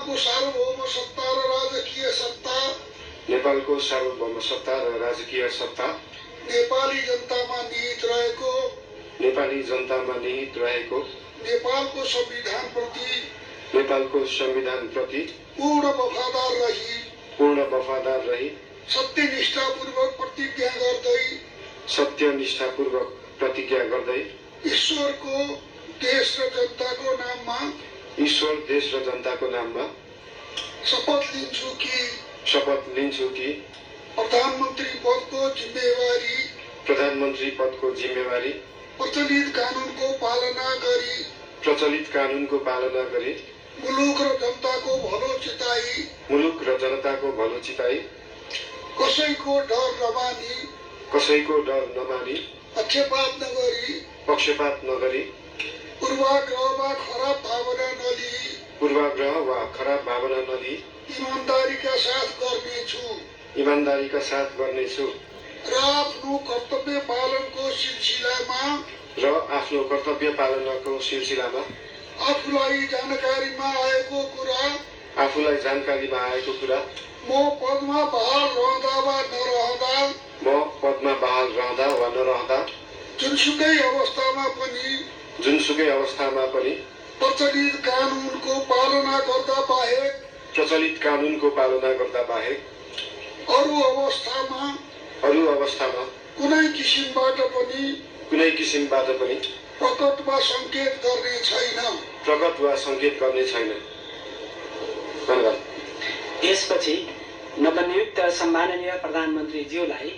सार्वभौम सत्ता र राजकीय सत्ता नेपालको सार्वभौम सत्ता र राजकीय सत्ता नेपाली जनतामा निहित रहेको नेपालको संविधानप्रति पूर्ण वफादार रही सत्यनिष्ठापूर्वक प्रतिज्ञा गर्दै ईश्वर देश र जनताको नाममा शपथ लिन्छु कि प्रधानमन्त्री पदको जिम्मेवारी प्रचलित कानूनको पालना गरी मुलुक र जनताको भलो चिताई कसैको डर नमानी पक्षपात नगरी पूर्वाग्रह वा खराब भावना नलिई ईमानदारीका साथ गर्नेछु र आफ्नो कर्तव्य पालनको सिलसिलामा आफूलाई जानकारीमा आएको कुरा म पदमा बहाल रहँदा वा नरहँदा जुनसुकै अवस्थामा पनि प्रचलित कानूनको पालना गर्दा बाहेक अरू अवस्थामा कुनै किसिमबाट पनि प्रकट वा संकेत गर्ने छैन। त्यसपछि नवनियुक्त सम्माननीय प्रधानमन्त्रीज्यूलाई